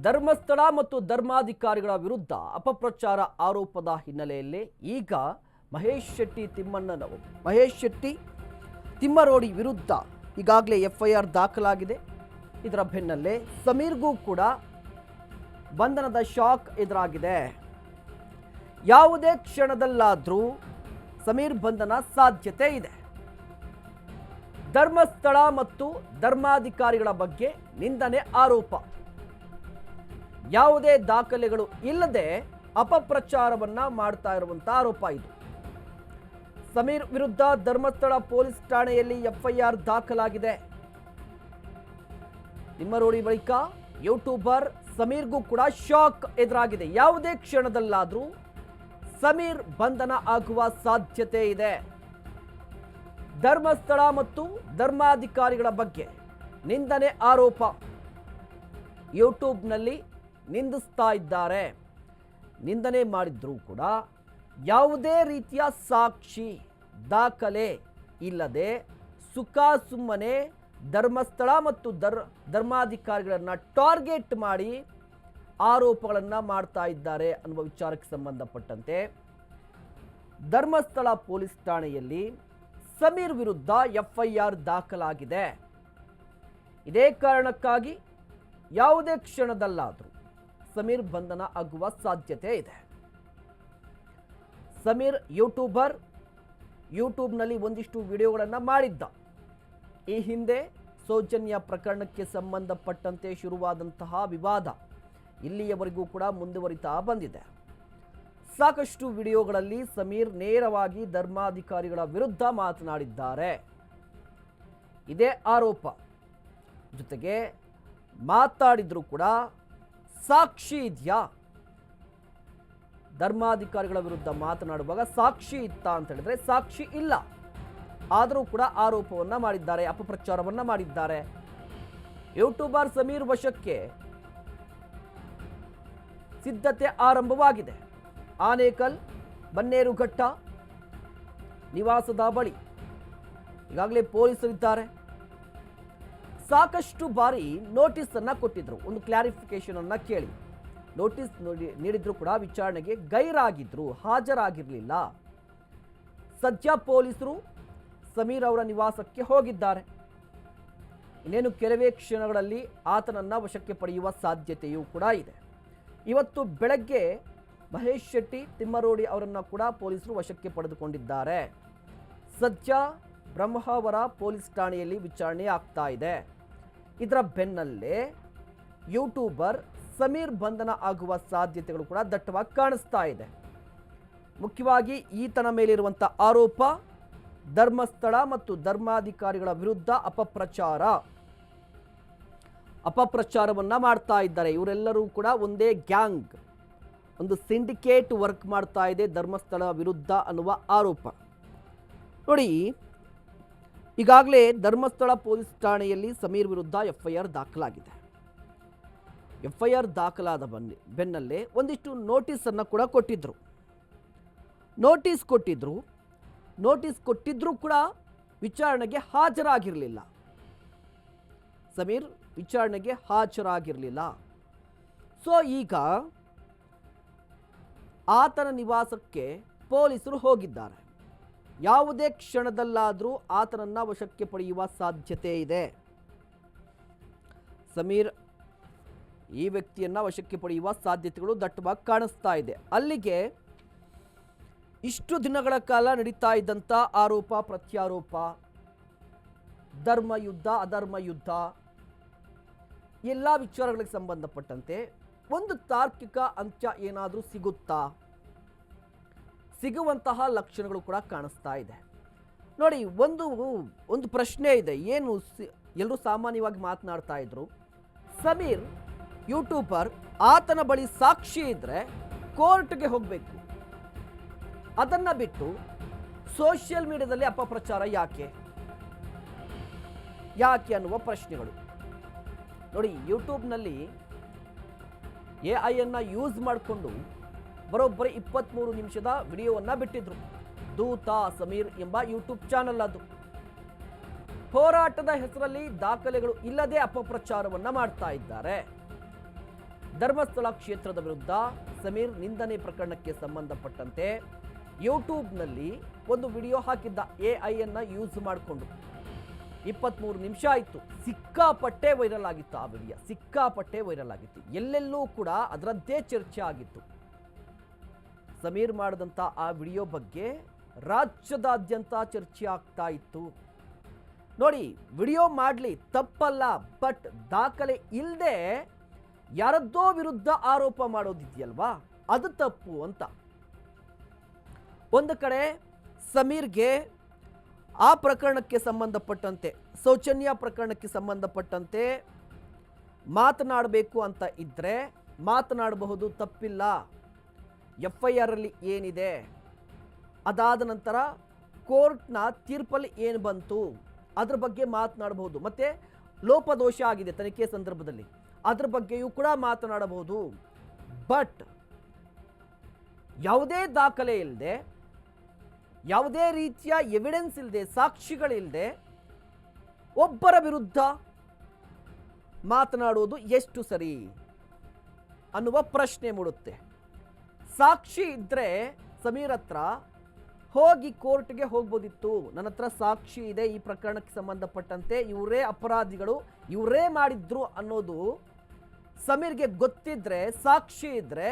ಧರ್ಮಸ್ಥಳ ಮತ್ತು ಧರ್ಮಾಧಿಕಾರಿಗಳ ವಿರುದ್ಧ ಅಪಪ್ರಚಾರ ಆರೋಪದ ಹಿನ್ನೆಲೆಯಲ್ಲಿ ಈಗ ಮಹೇಶ್ ಶೆಟ್ಟಿ ತಿಮ್ಮರೋಡಿ ವಿರುದ್ಧ ಈಗಾಗಲೇ ಎಫ್ಐಆರ್ ದಾಖಲಾಗಿದೆ. ಇದರ ಬೆನ್ನಲ್ಲೇ ಸಮೀರ್ಗೂ ಕೂಡ ಬಂಧನದ ಶಾಕ್ ಎದುರಾಗಿದೆ. ಯಾವುದೇ ಕ್ಷಣದಲ್ಲಾದರೂ ಸಮೀರ್ ಬಂಧನ ಸಾಧ್ಯತೆ ಇದೆ. ಧರ್ಮಸ್ಥಳ ಮತ್ತು ಧರ್ಮಾಧಿಕಾರಿಗಳ ಬಗ್ಗೆ ನಿಂದನೆ ಆರೋಪ, ಯಾವುದೇ ದಾಖಲೆಗಳು ಇಲ್ಲದೆ ಅಪಪ್ರಚಾರವನ್ನ ಮಾಡ್ತಾ ಇರುವಂತ ಆರೋಪ ಇದು. ಸಮೀರ್ ವಿರುದ್ಧ ಧರ್ಮಸ್ಥಳ ಪೊಲೀಸ್ ಠಾಣೆಯಲ್ಲಿ ಎಫ್ಐಆರ್ ದಾಖಲಾಗಿದೆ. ತಿಮ್ಮರೋಡಿ ಬಳಿಕ ಯೂಟ್ಯೂಬರ್ ಸಮೀರ್ಗೂ ಕೂಡ ಶಾಕ್ ಎದುರಾಗಿದೆ. ಯಾವುದೇ ಕ್ಷಣದಲ್ಲಾದರೂ ಸಮೀರ್ ಬಂಧನ ಆಗುವ ಸಾಧ್ಯತೆ ಇದೆ. ಧರ್ಮಸ್ಥಳ ಮತ್ತು ಧರ್ಮಾಧಿಕಾರಿಗಳ ಬಗ್ಗೆ ನಿಂದನೆ ಆರೋಪ ಯೂಟ್ಯೂಬ್ನಲ್ಲಿ ನಿಂದಿಸ್ತಾ ಇದ್ದಾರೆ. ನಿಂದನೆ ಮಾಡಿದ್ರೂ ಕೂಡ ಯಾವುದೇ ರೀತಿಯ ಸಾಕ್ಷಿ ದಾಖಲೆ ಇಲ್ಲದೆ ಸುಮ್ಮನೆ ಧರ್ಮಸ್ಥಳ ಮತ್ತು ಧರ್ಮಾಧಿಕಾರಿಗಳನ್ನು ಟಾರ್ಗೆಟ್ ಮಾಡಿ ಆರೋಪಗಳನ್ನು ಮಾಡ್ತಾ ಇದ್ದಾರೆ ಅನ್ನುವ ವಿಚಾರಕ್ಕೆ ಸಂಬಂಧಪಟ್ಟಂತೆ ಧರ್ಮಸ್ಥಳ ಪೊಲೀಸ್ ಠಾಣೆಯಲ್ಲಿ ಸಮೀರ್ ವಿರುದ್ಧ ಎಫ್ಐಆರ್ ದಾಖಲಾಗಿದೆ. ಇದೇ ಕಾರಣಕ್ಕಾಗಿ ಯಾವುದೇ ಕ್ಷಣದಲ್ಲಾದರೂ ಸಮೀರ್ ಬಂಧನ ಆಗುವ ಸಾಧ್ಯತೆ ಇದೆ. ಸಮೀರ್ ಯೂಟ್ಯೂಬ್ನಲ್ಲಿ ಒಂದಿಷ್ಟು ವಿಡಿಯೋಗಳನ್ನು ಮಾಡಿದ್ದ. ಈ ಹಿಂದೆ ಸೌಜನ್ಯ ಪ್ರಕರಣಕ್ಕೆ ಸಂಬಂಧಪಟ್ಟಂತೆ ಶುರುವಾದಂತಹ ವಿವಾದ ಇಲ್ಲಿಯವರೆಗೂ ಕೂಡ ಮುಂದುವರಿತಾ ಬಂದಿದೆ. ಸಾಕಷ್ಟು ವಿಡಿಯೋಗಳಲ್ಲಿ ಸಮೀರ್ ನೇರವಾಗಿ ಧರ್ಮಾಧಿಕಾರಿಗಳ ವಿರುದ್ಧ ಮಾತನಾಡಿದ್ದಾರೆ. ಇದೇ ಆರೋಪ. ಜೊತೆಗೆ ಮಾತಾಡಿದ್ರು ಕೂಡ ಸಾಕ್ಷಿ ಇದೆಯಾ, ಧರ್ಮಾಧಿಕಾರಿಗಳ ವಿರುದ್ಧ ಮಾತನಾಡುವಾಗ ಸಾಕ್ಷಿ ಇತ್ತಾ ಅಂತ ಹೇಳಿದ್ರೆ ಸಾಕ್ಷಿ ಇಲ್ಲ. ಆದರೂ ಕೂಡ ಆರೋಪವನ್ನ ಮಾಡಿದ್ದಾರೆ, ಅಪಪ್ರಚಾರವನ್ನ ಮಾಡಿದ್ದಾರೆ. ಯೂಟ್ಯೂಬರ್ ಸಮೀರ್ ವಶಕ್ಕೆ ಸಿದ್ಧತೆ ಆರಂಭವಾಗಿದೆ. ಆನೇಕಲ್ ಬನ್ನೇರುಘಟ್ಟ ನಿವಾಸದ ಬಳಿ ಈಗಾಗಲೇ ಪೊಲೀಸರಿದ್ದಾರೆ. ಸಾಕಷ್ಟು ಬಾರಿ ನೋಟಿಸ್ ಅನ್ನ ಕೊಟ್ಟಿದ್ರು, ಒಂದು ಕ್ಲಾರಿಫಿಕೇಶನ್ ಅನ್ನ ಕೇಳಿ ನೋಟಿಸ್ ನೀಡಿದ್ರು ಕೂಡ ವಿಚಾರಣೆಗೆ ಗೈರಾಗಿದ್ರು, ಹಾಜರಾಗಿರಲಿಲ್ಲ. ಸದ್ಯ ಪೊಲೀಸರು ಸಮೀರ್ ಅವರ ನಿವಾಸಕ್ಕೆ ಹೋಗಿದ್ದಾರೆ. ಇನ್ನೇನು ಕೆಲವೇ ಕ್ಷಣಗಳಲ್ಲಿ ಆತನನ್ನ ವಶಕ್ಕೆ ಪಡೆಯುವ ಸಾಧ್ಯತೆಯೂ ಕೂಡ ಇದೆ. ಇವತ್ತು ಬೆಳಗ್ಗೆ ಮಹೇಶ್ ಶೆಟ್ಟಿ ತಿಮ್ಮರೋಡಿ ಅವರನ್ನು ಕೂಡ ಪೊಲೀಸರು ವಶಕ್ಕೆ ಪಡೆದುಕೊಂಡಿದ್ದಾರೆ. ಸದ್ಯ ಬ್ರಹ್ಮಾವರ ಪೊಲೀಸ್ ಠಾಣೆಯಲ್ಲಿ ವಿಚಾರಣೆ ಆಗ್ತಾ ಇದೆ. ಇದರ ಬೆನ್ನಲ್ಲೇ ಯೂಟ್ಯೂಬರ್ ಸಮೀರ್ ಬಂಧನ ಆಗುವ ಸಾಧ್ಯತೆಗಳು ಕೂಡ ದಟ್ಟವಾಗಿ ಕಾಣಿಸ್ತಾ ಇದೆ. ಮುಖ್ಯವಾಗಿ ಈತನ ಮೇಲಿರುವಂಥ ಆರೋಪ ಧರ್ಮಸ್ಥಳ ಮತ್ತು ಧರ್ಮಾಧಿಕಾರಿಗಳ ವಿರುದ್ಧ ಅಪಪ್ರಚಾರವನ್ನ ಮಾಡ್ತಾ ಇದ್ದಾರೆ. ಇವರೆಲ್ಲರೂ ಕೂಡ ಒಂದೇ ಗ್ಯಾಂಗ್, ಒಂದು ಸಿಂಡಿಕೇಟ್ ವರ್ಕ್ ಮಾಡ್ತಾ ಇದೆ ಧರ್ಮಸ್ಥಳ ವಿರುದ್ಧ ಅನ್ನುವ ಆರೋಪ. ನೋಡಿ, ಈಗಾಗಲೇ ಧರ್ಮಸ್ಥಳ ಪೊಲೀಸ್ ಠಾಣೆಯಲ್ಲಿ ಸಮೀರ್ ವಿರುದ್ಧ ಎಫ್ಐಆರ್ ದಾಖಲಾಗಿದೆ. ಎಫ್ಐಆರ್ ದಾಖಲಾದ ಬೆನ್ನಲ್ಲೇ ಒಂದಿಷ್ಟು ನೋಟಿಸನ್ನು ಕೂಡ ಕೊಟ್ಟಿದ್ರು. ನೋಟಿಸ್ ಕೊಟ್ಟಿದ್ರೂ ಕೂಡ ವಿಚಾರಣೆಗೆ ಹಾಜರಾಗಿರಲಿಲ್ಲ. ಸಮೀರ್ ವಿಚಾರಣೆಗೆ ಹಾಜರಾಗಿರಲಿಲ್ಲ. ಸೊ ಈಗ ಆತನ ನಿವಾಸಕ್ಕೆ ಪೊಲೀಸರು ಹೋಗಿದ್ದಾರೆ. ಯಾವುದೇ ಕ್ಷಣದಲ್ಲಾದರೂ ಆತನನ್ನ ವಶಕ್ಕೆ ಪಡೆಯುವ ಸಾಧ್ಯತೆ ಇದೆ. ಸಮೀರ್ ಈ ವ್ಯಕ್ತಿಯನ್ನ ವಶಕ್ಕೆ ಪಡೆಯುವ ಸಾಧ್ಯತೆಗಳು ದಟ್ಟವಾಗಿ ಕಾಣಿಸ್ತಾ ಇದೆ. ಅಲ್ಲಿಗೆ ಇಷ್ಟು ದಿನಗಳ ಕಾಲ ನಡೀತಾ ಇದ್ದಂಥ ಆರೋಪ ಪ್ರತ್ಯಾರೋಪ, ಧರ್ಮ ಯುದ್ಧ ಅಧರ್ಮ ಯುದ್ಧ, ಎಲ್ಲ ವಿಚಾರಗಳಿಗೆ ಸಂಬಂಧಪಟ್ಟಂತೆ ಒಂದು ತಾರ್ಕಿಕ ಅಂತ್ಯ ಏನಾದರೂ ಸಿಗುವಂತಹ ಲಕ್ಷಣಗಳು ಕೂಡ ಕಾಣಿಸ್ತಾ ಇದೆ. ನೋಡಿ, ಒಂದು ಪ್ರಶ್ನೆ ಇದೆ. ಏನು ಎಲ್ಲರೂ ಸಾಮಾನ್ಯವಾಗಿ ಮಾತನಾಡ್ತಾ ಇದ್ರು, ಸಮೀರ್ ಯೂಟ್ಯೂಬರ್, ಆತನ ಬಳಿ ಸಾಕ್ಷಿ ಇದ್ರೆ ಕೋರ್ಟ್ಗೆ ಹೋಗಬೇಕು, ಅದನ್ನ ಬಿಟ್ಟು ಸೋಷಿಯಲ್ ಮೀಡಿಯಾದಲ್ಲಿ ಅಪಪ್ರಚಾರ ಯಾಕೆ ಅನ್ನುವ ಪ್ರಶ್ನೆಗಳು. ನೋಡಿ, ಯೂಟ್ಯೂಬ್ನಲ್ಲಿ AI ಅನ್ನ ಯೂಸ್ ಮಾಡಿಕೊಂಡು ಬರೋಬ್ಬರಿ 23 ನಿಮಿಷದ ವಿಡಿಯೋವನ್ನು ಬಿಟ್ಟಿದ್ರು. ದೂತ ಸಮೀರ್ ಎಂಬ ಯೂಟ್ಯೂಬ್ ಚಾನಲ್ ಅದು. ಹೋರಾಟದ ಹೆಸರಲ್ಲಿ ದಾಖಲೆಗಳು ಇಲ್ಲದೆ ಅಪಪ್ರಚಾರವನ್ನ ಮಾಡ್ತಾ ಇದ್ದಾರೆ. ಧರ್ಮಸ್ಥಳ ಕ್ಷೇತ್ರದ ವಿರುದ್ಧ ಸಮೀರ್ ನಿಂದನೆ ಪ್ರಕರಣಕ್ಕೆ ಸಂಬಂಧಪಟ್ಟಂತೆ ಯೂಟ್ಯೂಬ್ನಲ್ಲಿ ಒಂದು ವಿಡಿಯೋ ಹಾಕಿದ್ದ AI ಯೂಸ್ ಮಾಡಿಕೊಂಡು 23 ನಿಮಿಷ ಆಯಿತು. ಸಿಕ್ಕಾಪಟ್ಟೆ ವೈರಲ್ ಆಗಿತ್ತು ಆ ವಿಡಿಯೋ, ಸಿಕ್ಕಾಪಟ್ಟೆ ವೈರಲ್ ಆಗಿತ್ತು. ಎಲ್ಲೆಲ್ಲೂ ಕೂಡ ಅದರದ್ದೇ ಚರ್ಚೆ ಆಗಿತ್ತು. ಸಮೀರ್ ಮಾಡಿದಂಥ ಆ ವಿಡಿಯೋ ಬಗ್ಗೆ ರಾಜ್ಯದಾದ್ಯಂತ ಚರ್ಚೆ ಆಗ್ತಾ ಇತ್ತು. ನೋಡಿ, ವಿಡಿಯೋ ಮಾಡಲಿ ತಪ್ಪಲ್ಲ, ಬಟ್ ದಾಖಲೆ ಇಲ್ಲದೆ ಯಾರದ್ದೋ ವಿರುದ್ಧ ಆರೋಪ ಮಾಡೋದಿದೆಯಲ್ವಾ, ಅದು ತಪ್ಪು ಅಂತ. ಒಂದು ಕಡೆ ಸಮೀರ್ಗೆ ಆ ಪ್ರಕರಣಕ್ಕೆ ಸಂಬಂಧಪಟ್ಟಂತೆ, ಸೌಜನ್ಯ ಪ್ರಕರಣಕ್ಕೆ ಸಂಬಂಧಪಟ್ಟಂತೆ ಮಾತನಾಡಬೇಕು ಅಂತ ಇದ್ದರೆ ಮಾತನಾಡಬಹುದು, ತಪ್ಪಿಲ್ಲ. FIR ಅಲ್ಲಿ ಏನಿದೆ, ಅದಾದ ನಂತರ ಕೋರ್ಟ್ನ ತೀರ್ಪಲ್ಲಿ ಏನು ಬಂತು ಅದ್ರ ಬಗ್ಗೆ ಮಾತನಾಡಬಹುದು. ಮತ್ತು ಲೋಪದೋಷ ಆಗಿದೆ ತನಿಖೆ ಸಂದರ್ಭದಲ್ಲಿ, ಅದ್ರ ಬಗ್ಗೆಯೂ ಕೂಡ ಮಾತನಾಡಬಹುದು. ಬಟ್ ಯಾವುದೇ ದಾಖಲೆ ಇಲ್ಲದೆ, ಯಾವುದೇ ರೀತಿಯ ಎವಿಡೆನ್ಸ್ ಇಲ್ಲದೆ, ಸಾಕ್ಷಿಗಳಿಲ್ಲದೆ ಒಬ್ಬರ ವಿರುದ್ಧ ಮಾತನಾಡುವುದು ಎಷ್ಟು ಸರಿ ಅನ್ನುವ ಪ್ರಶ್ನೆ ಮೂಡುತ್ತೆ. ಸಾಕ್ಷಿ ಇದ್ದರೆ ಸಮೀರ್ ಹತ್ರ ಹೋಗಿ ಕೋರ್ಟ್ಗೆ ಹೋಗ್ಬೋದಿತ್ತು. ನನ್ನ ಹತ್ರ ಸಾಕ್ಷಿ ಇದೆ, ಈ ಪ್ರಕರಣಕ್ಕೆ ಸಂಬಂಧಪಟ್ಟಂತೆ ಇವರೇ ಅಪರಾಧಿಗಳು, ಇವರೇ ಮಾಡಿದ್ರು ಅನ್ನೋದು ಸಮೀರ್ಗೆ ಗೊತ್ತಿದ್ರೆ, ಸಾಕ್ಷಿ ಇದ್ದರೆ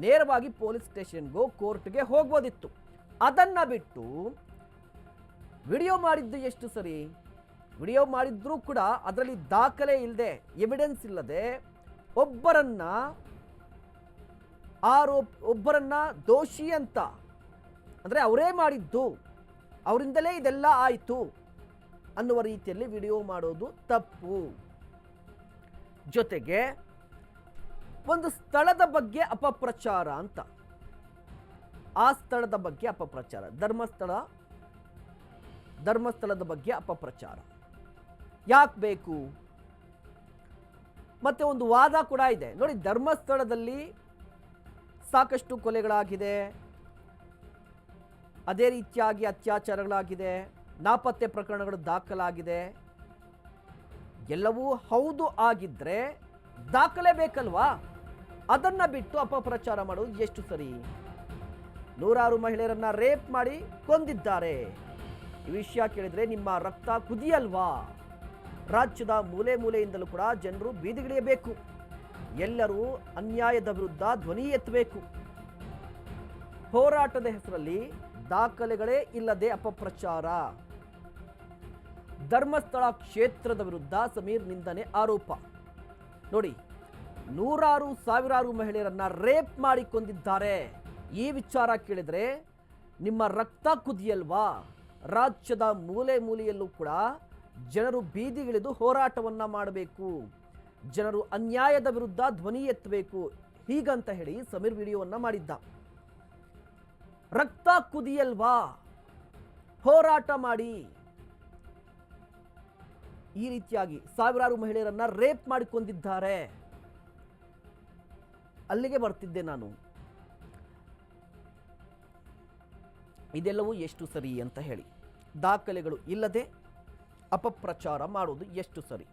ನೇರವಾಗಿ ಪೊಲೀಸ್ ಸ್ಟೇಷನ್ಗೋ ಕೋರ್ಟ್ಗೆ ಹೋಗ್ಬೋದಿತ್ತು. ಅದನ್ನು ಬಿಟ್ಟು ವಿಡಿಯೋ ಮಾಡಿದ್ದು ಎಷ್ಟು ಸರಿ? ವಿಡಿಯೋ ಮಾಡಿದ್ರೂ ಕೂಡ ಅದರಲ್ಲಿ ದಾಖಲೆ ಇಲ್ಲದೆ, ಎವಿಡೆನ್ಸ್ ಇಲ್ಲದೆ ಒಬ್ಬರನ್ನ ದೋಷಿ ಅಂತ, ಅಂದರೆ ಅವರೇ ಮಾಡಿದ್ದು, ಅವರಿಂದಲೇ ಇದೆಲ್ಲ ಆಯಿತು ಅನ್ನುವ ರೀತಿಯಲ್ಲಿ ವಿಡಿಯೋ ಮಾಡೋದು ತಪ್ಪು. ಜೊತೆಗೆ ಒಂದು ಸ್ಥಳದ ಬಗ್ಗೆ ಅಪಪ್ರಚಾರ ಅಂತ, ಆ ಸ್ಥಳದ ಬಗ್ಗೆ ಅಪಪ್ರಚಾರ, ಧರ್ಮಸ್ಥಳದ ಬಗ್ಗೆ ಅಪಪ್ರಚಾರ ಯಾಕೆ ಬೇಕು? ಮತ್ತೆ ಒಂದು ವಾದ ಕೂಡ ಇದೆ ನೋಡಿ, ಧರ್ಮಸ್ಥಳದಲ್ಲಿ ಸಾಕಷ್ಟು ಕೊಲೆಗಳಾಗಿದೆ, ಅದೇ ರೀತಿಯಾಗಿ ಅತ್ಯಾಚಾರಗಳಾಗಿದೆ, ನಾಪತ್ತೆ ಪ್ರಕರಣಗಳು ದಾಖಲಾಗಿದೆ. ಎಲ್ಲವೂ ಹೌದು ಆಗಿದ್ರೆ ದಾಖಲೆ ಬೇಕಲ್ವಾ? ಅದನ್ನು ಬಿಟ್ಟು ಅಪಪ್ರಚಾರ ಮಾಡೋದು ಎಷ್ಟು ಸರಿ? ನೂರಾರು ಮಹಿಳೆಯರನ್ನ ರೇಪ್ ಮಾಡಿ ಕೊಂದಿದ್ದಾರೆ. ಈ ವಿಷಯ ಕೇಳಿದ್ರೆ ನಿಮ್ಮ ರಕ್ತ ಕುದಿಯಲ್ವಾ? ರಾಜ್ಯದ ಮೂಲೆ ಮೂಲೆಯಿಂದಲೂ ಕೂಡ ಜನರು ಬೀದಿಗಿಳಿಯಬೇಕು. ಎಲ್ಲರೂ ಅನ್ಯಾಯದ ವಿರುದ್ಧ ಧ್ವನಿ ಎತ್ತಬೇಕು. ಹೋರಾಟದ ಹೆಸರಲ್ಲಿ ದಾಖಲೆಗಳೇ ಇಲ್ಲದೆ ಅಪಪ್ರಚಾರ. ಧರ್ಮಸ್ಥಳ ಕ್ಷೇತ್ರದ ವಿರುದ್ಧ ಸಮೀರ್ ನಿಂದನೆ ಆರೋಪ. ನೋಡಿ, ನೂರಾರು ಸಾವಿರಾರು ಮಹಿಳೆಯರನ್ನ ರೇಪ್ ಮಾಡಿ ಕೊಂದಿದ್ದಾರೆ. ಈ ವಿಚಾರ ಕೇಳಿದ್ರೆ ನಿಮ್ಮ ರಕ್ತ ಕುದಿಯಲ್ವಾ? ರಾಜ್ಯದ ಮೂಲೆ ಮೂಲೆಯಲ್ಲೂ ಕೂಡ ಜನರು ಬೀದಿಗಿಳಿದು ಹೋರಾಟವನ್ನ ಮಾಡಬೇಕು, ಜನರು ಅನ್ಯಾಯದ ವಿರುದ್ಧ ಧ್ವನಿ ಎತ್ತಬೇಕು, ಹೀಗಂತ ಹೇಳಿ ಸಮೀರ್ ವಿಡಿಯೋವನ್ನ ಮಾಡಿದ್ದ. ರಕ್ತ ಕುದಿಯಲ್ವಾ? ಹೋರಾಟ ಮಾಡಿ. ಈ ರೀತಿಯಾಗಿ ಸಾವಿರಾರು ಮಹಿಳೆಯರನ್ನ ರೇಪ್ ಮಾಡಿಕೊಂಡಿದ್ದಾರೆ. ಅಲ್ಲಿಗೆ ಬರ್ತಿದ್ದೆ ನಾನು. ಇದೆಲ್ಲವೂ ಎಷ್ಟು ಸರಿ ಅಂತ ಹೇಳಿ, ದಾಖಲೆಗಳು ಇಲ್ಲದೆ ಅಪಪ್ರಚಾರ ಮಾಡೋದು ಎಷ್ಟು ಸರಿ?